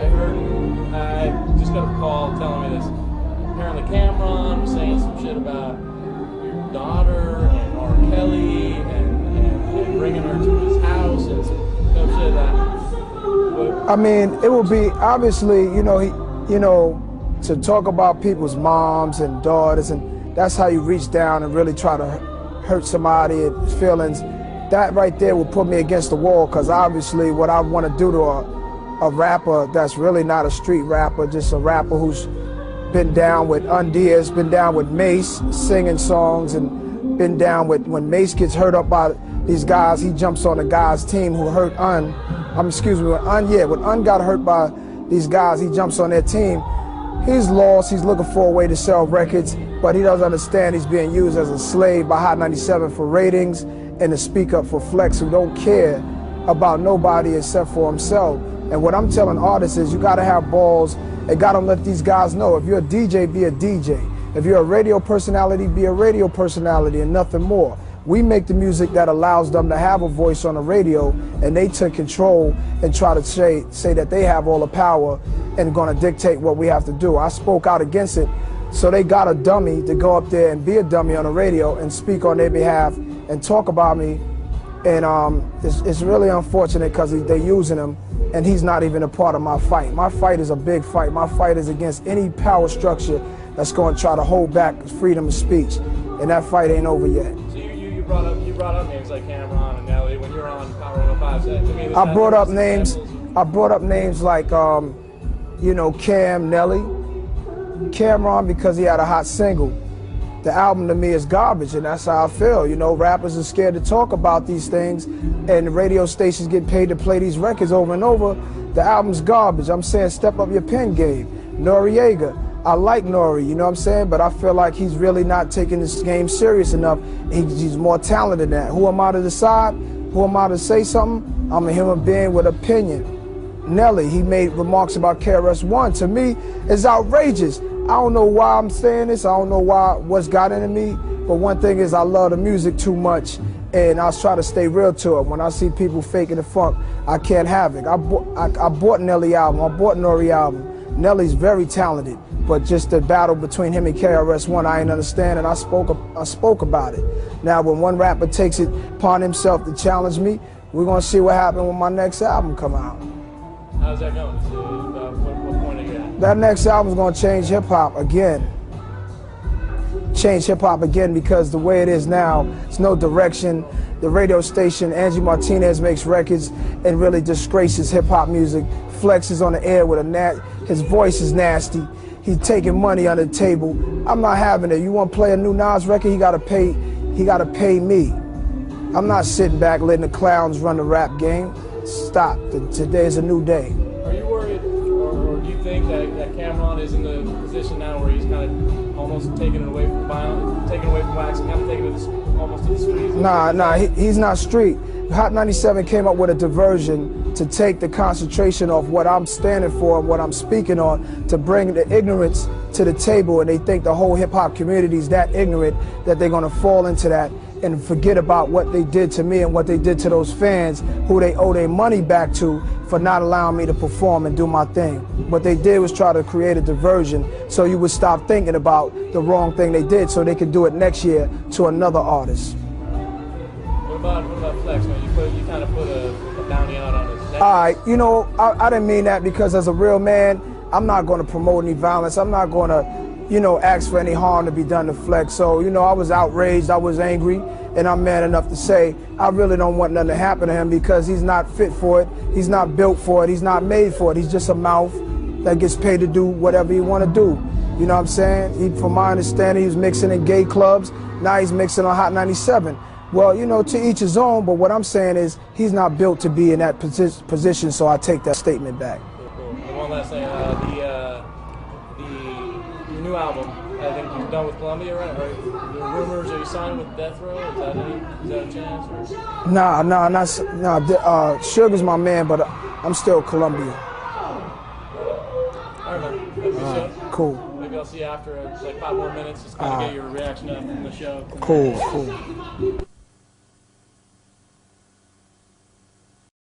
heard, I just got a call telling me this. Apparently Cameron was saying some shit about your daughter and R. Kelly and bringing her to his house and some shit that. I mean, it would be obviously, to talk about people's moms and daughters, and that's how you reach down and really try to hurt somebody's feelings. That right there will put me against the wall, because obviously what I want to do to a rapper that's really not a street rapper, just a rapper who's been down with Undies, been down with Mace singing songs, and been down with when Mace gets hurt up by these guys, he jumps on the guy's team who hurt when Un got hurt by these guys, he jumps on their team. He's lost, he's looking for a way to sell records, but he doesn't understand he's being used as a slave by Hot 97 for ratings and to speak up for Flex, who don't care about nobody except for himself. And what I'm telling artists is you gotta have balls and gotta let these guys know, if you're a DJ, be a DJ. If you're a radio personality, be a radio personality and nothing more. We make the music that allows them to have a voice on the radio, and they take control and try to say that they have all the power and gonna dictate what we have to do. I spoke out against it, so they got a dummy to go up there and be a dummy on the radio and speak on their behalf and talk about me. And it's really unfortunate because they're using him, and he's not even a part of my fight. My fight is a big fight. My fight is against any power structure that's going to try to hold back freedom of speech, and that fight ain't over yet. So you brought up names like Cameron and Nelly when you're on Power 105. I brought up names. I brought up names like Cam, Nelly, Cameron, because he had a hot single. The album to me is garbage, and that's how I feel. Rappers are scared to talk about these things, and the radio stations get paid to play these records over and over. The album's garbage. I'm saying step up your pen game. Noriega, I like Nori, you know what I'm saying? But I feel like he's really not taking this game serious enough. He's more talented than that. Who am I to decide? Who am I to say something? I'm a human being with opinion. Nelly, he made remarks about KRS-One. To me, it's outrageous. I don't know why I'm saying this. I don't know what's got into me. But one thing is, I love the music too much, and I try to stay real to it. When I see people faking the funk, I can't have it. I bought Nelly album. I bought Nori album. Nelly's very talented, but just the battle between him and KRS-One, I ain't understand, and I spoke about it. Now, when one rapper takes it upon himself to challenge me, we're gonna see what happens when my next album come out. How's that going? So, what point are you at? That next album's gonna change hip hop again. Change hip hop again, because the way it is now, it's no direction. The radio station, Angie Martinez, makes records and really disgraces hip hop music. Flex is on the air with his voice is nasty. He's taking money under the table. I'm not having it. You want to play a new Nas record? He gotta pay me. I'm not sitting back letting the clowns run the rap game. Stop. Today's a new day. Are you worried, or do you think that Cameron is in the position now where he's kind of almost taking away from violence, taking away from wax, and kind of taking it almost to the streets? Nah, he's not street. Hot 97 came up with a diversion to take the concentration off what I'm standing for and what I'm speaking on, to bring the ignorance to the table, and they think the whole hip-hop community is that ignorant that they're going to fall into that and forget about what they did to me and what they did to those fans who they owe their money back to for not allowing me to perform and do my thing. What they did was try to create a diversion so you would stop thinking about the wrong thing they did, so they could do it next year to another artist. What about Flex, man? You kind of put a bounty out on his neck. All right, I didn't mean that, because as a real man, I'm not going to promote any violence. I'm not going to, ask for any harm to be done to Flex. So, I was outraged, I was angry, and I'm man enough to say I really don't want nothing to happen to him, because he's not fit for it, he's not built for it, he's not made for it. He's just a mouth that gets paid to do whatever he want to do. You know what I'm saying? From my understanding, he was mixing in gay clubs, now he's mixing on Hot 97. Well, to each his own, but what I'm saying is he's not built to be in that position, so I take that statement back. Cool. And one last thing, the new album, I think you've done with Columbia, right? The rumors, are you signing with Death Row? Is that a chance? Or? Nah, Sugar's my man, but I'm still Columbia. All right, man. Cool. Maybe I'll see you after like 5 more minutes, just kind of get your reaction from the show. Cool.